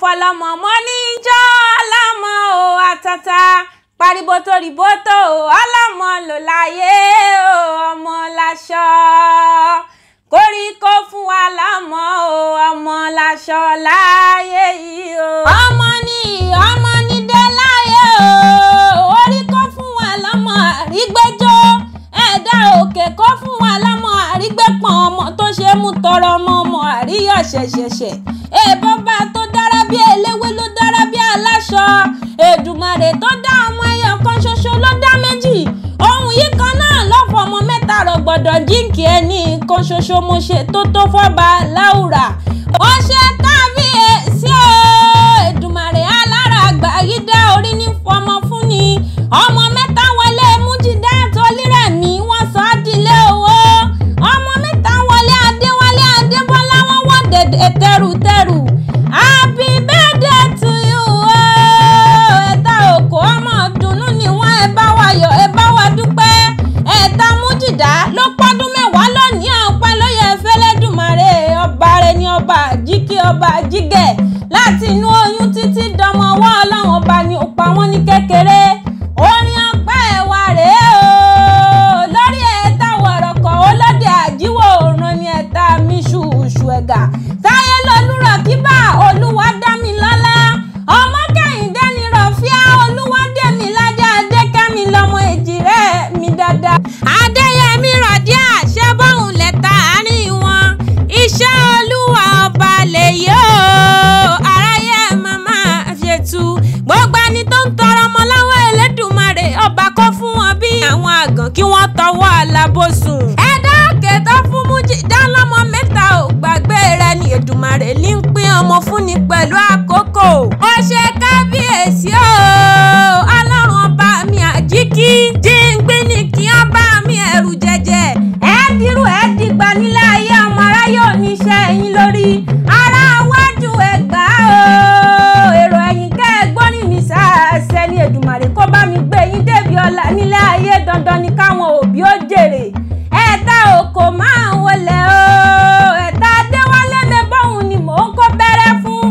fọlọ́mọ mọ́ níjọ́ ọlọ́mọ o àtàtà pariboto riboto o ọlọ́mọ ló láyé o ọmọ láṣọ koríko fún wa lọ́mọ o ọmọ láṣọ láyé yìí o ọmọ ní dé láyé o orí kó fún wa lọ́mọ àrígbẹ́jọ́ ẹ̀dá òkè kó fún wa lọ́mọ àrígbẹ́pọ̀n ọmọ tó ṣe mú tọrọ ọmọ àríyọ̀ ṣẹ̀ṣẹ̀ṣẹ̀ bàbá tó dára bí eléwé ló dára bí aláṣọ Èdùmàrè tó dá ọmọ ẹyọ kan ṣoṣo ló dá méjì ohun yìí kan náà ló fọmọ mẹ́ta rọ̀gbọ̀dọ̀ jíǹkì ẹni kan ṣoṣo mo ṣe tó fọ́ba láwùrà ó ṣe kábíyèsí o Èdùmàrè alára àgbà yìí dá orí ní fọmọ fún ni ọmọ mẹ́ta wọlé Mújídá Tolírẹ̀mí wọ́n sọ á dilé owó ọmọ mẹ́ta wọlé Adéwálé Adébọ́lá wọ́n wọ́n dẹ̀dẹ̀ tẹrùtẹrù happy birthday to you ẹ̀ta òkò ọmọ dùnnú ni wọ́n ẹ bá wa yọ̀ ẹ bá wa dúpẹ́ ẹ̀ta Mújídá ló pọ́dún mẹ́wàá lónìí ọpẹ́ ló yẹ fẹ́lẹ́dùmarè ọba rẹ ni ọba àjíkí ọba àjígẹ̀ láti inú oyún títí dọmọ ọwọ́ Ọlọ́run ọba ni ó pa wọ́n ní kékeré orin ọpẹ́ wa rèé o lórí ẹ̀ta wọ̀rọ̀kọ̀ olóde àjíwò òràn ni ẹ̀ta mi ṣùṣù ẹ̀gà táyé lọ́lúrọ̀ kíbà Olúwadámilọ́lá ọmọ Kẹ́hìndé ni Rọ̀fíà Olúwadémiládé Adékẹ́mi lọ́mọ èjìrẹ́ mi dáadáa Adéyẹmí Rọ̀díà ṣé bóun lẹ́ta àárín wọn iṣẹ́ Olúwa ọba lèyí o aráyé màmá ṣètù gbogbo ẹni tó ń tọrọ ọmọ lọ́wọ́ Elédùmarè ọba kó fún wọn bí àwọn àgàn kí wọ́n tọwọ́ alábòsùn ẹ̀dá òkè tó fún Mújídá lọ́mọ mẹ́ta ò gbàgbé rẹ̀ ni Èdùmàrè ní ń pín ọmọ fúnni pẹ̀lú àkókò ó ṣe kábíyèsí o Ọlọ́run ọba mi àjíkí jíǹgbín ni kí ọba mi ẹ̀rù jẹjẹ ẹ̀ẹ́dìrú ẹ̀ẹ́dìgbà nílé ayé ọmọ aráyé oníṣẹ́ ẹ̀yìn lórí ara wájú ẹ̀gbá o èrò ẹ̀yìn kẹ́ ẹ gbórí mi sáàsẹ́ ni Èdùmàrè kó bá mi gbé yín débi ọlá nílé ayé dandan ni káwọn òbí ó jèrè ẹ̀ta òkò máa ń wọlé o ẹ̀ta Adéwálé mẹ́bọ̀hún ni mò ń kó bẹ̀rẹ̀ fún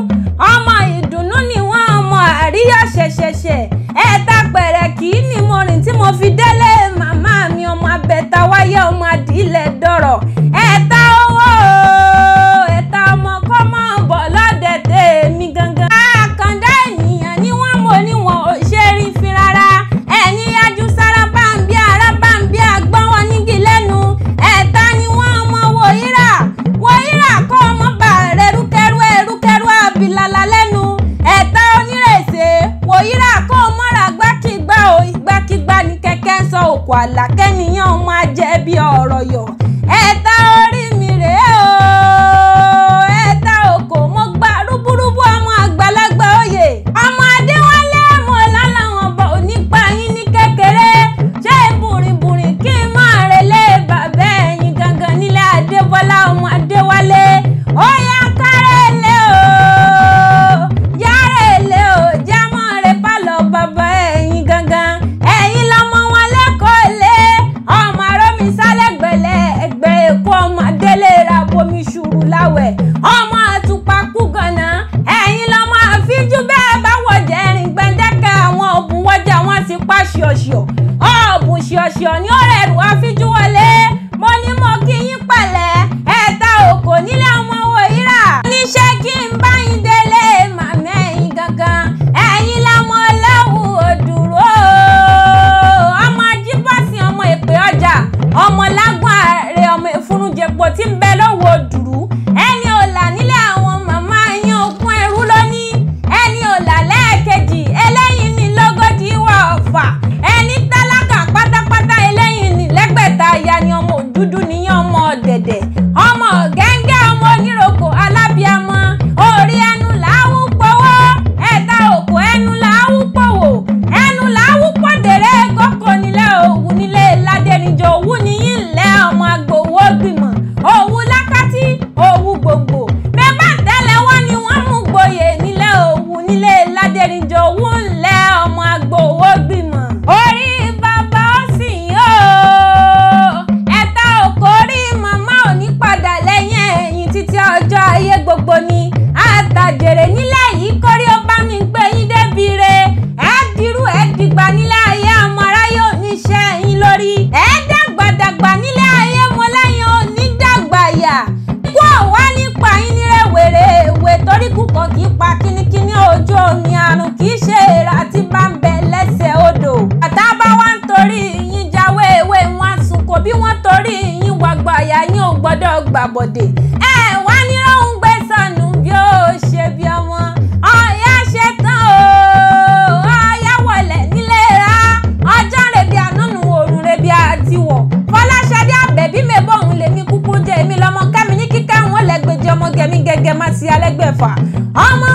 ọmọ ìdùnnú ni wọ́n ọmọ àríyọ̀ ṣẹ̀ṣẹ̀ṣẹ̀ ẹ̀ta pẹ̀rẹ̀kì ni mo rìn tí mo fi délé màmá mi ọmọ abẹ́ta wáyé ọmọ adìlẹ̀ dọ̀rọ̀ ẹ̀ta owó ẹ̀ta ọmọ kọ́ mọ́ bọ̀ lọ́dẹ̀ tèmi gangan. Àkàndá ènìyàn ni wọ́n mọ̀ ní wọn ò ṣe rí fi rárá ẹ̀yin yájú sára báńbí ara báńbí àgbọ̀n wọn nígi lẹ́nu ẹ̀ta ni wọ́n ọmọ Wòyírà kọ́ ọmọ bà rẹ̀ rúkẹ́rú àbílàlà lẹ́nu ẹ̀ta Onírèsè Wòyírà kọ́ ọmọ rà gbákígbá o ìgbàkígbá ni kẹ̀kẹ́ sọ òkú àlàkẹ́ nìyẹn ọmọ ajẹ́bí ọ̀rọ̀ yọ̀ ẹ̀ta orí mi rèé o ẹ̀ta òkò mo gba rúbúrúbú ọmọ àgbàlagbà òye ọmọ Adéwálé mo lálàwọn bọ̀ nípa yín ní kékeré ṣé bùrìbùrì kí n máa relé bàbá ẹ̀yìn gangan nílé Adébọ́lá ọmọ Adéwálé ó yá kárẹ̀lé o yárẹ̀lé o jámọ́ rẹ̀ bá lọ bàbá ẹ̀yìn gangan ẹ̀yìn lọ́mọ wọn lẹ́kọ̀ọ́ lé ọmọ arómi sálẹ̀gbẹ̀lẹ̀ ẹgbẹ́ èkó ọmọ délé ra bomi ṣùrù láwẹ̀ ọmọ àtùpà kú gànà ẹ̀yìn lọ́mọ àfíjú bẹ́ẹ̀ bá wọ̀jẹ̀ rìn gbẹ̀ndẹ́kẹ́ àwọn òbùn wọ́jà wọn ti pa ṣíọ̀ṣíọ̀ ọ̀bùn ṣíọ̀ṣíọ̀ ní ọ̀rẹ́ ẹ̀rù àfíjú wọlé mo ní mo kí yín pẹ̀lẹ́ ẹ̀ta òkò nílé ọmọ Wòyírà níṣẹ́ kí n bá yín délé màmá ẹ̀yìn gangan ẹ̀yìn lọ́mọ ọlọ́wù òdùró ọmọ ajíbọ̀sìn ọmọ èpè ọjà ọmọ lágbọ̀n ààrẹ ọmọ ìfúrújẹpọ̀ tí ń bẹ lọ́wọ́ òdùrú ẹni ọ̀là nílé àwọn màmá yín òkun ẹrú lónìí ẹni ọ̀là lẹ́ẹ̀kejì eléyìí ní lógójì wà ọ̀fà ẹni tálákà pátápátá eléyìí ní lẹ́gbẹ̀ta ìyá ni ọmọ òdúdú níyàn ọmọ ọ̀dẹ̀dẹ̀ ọmọ gẹ́ngẹ́ ọmọ oníròkò alábíàmọ́ orí ẹnu làáwú pọ̀wọ́ ẹ̀ta òkò ẹnu làáwú pọ̀wọ́ ẹnu làáwú pọ̀dẹ̀rẹ́ kókò nílé òwú nílé ládẹ́rìnjọ òwú níyìn lẹ́ ọmọ agbowó gbìmọ̀ òwú lákàtí gbọ́dọ̀ gbàbọ̀dè wá ní rohun gbé sọnù bí ó ṣe bí ọmọ ọ̀yá ṣe tán o ọ̀yá wọlé nílé ra ọjọ́ rebi ànánú òrùn rebi àtiwọ̀ Fọláṣadé Àbẹ̀bí mẹ́bọ̀hún lèmi kúkú jẹ́ èmi lọ́mọ kẹ́mi ní kíkẹ́ wọn lẹ́gbẹ̀jẹ̀ ọmọ gẹ̀mí gẹ́gẹ́ má sí alẹ́gbẹ̀fà ọmọ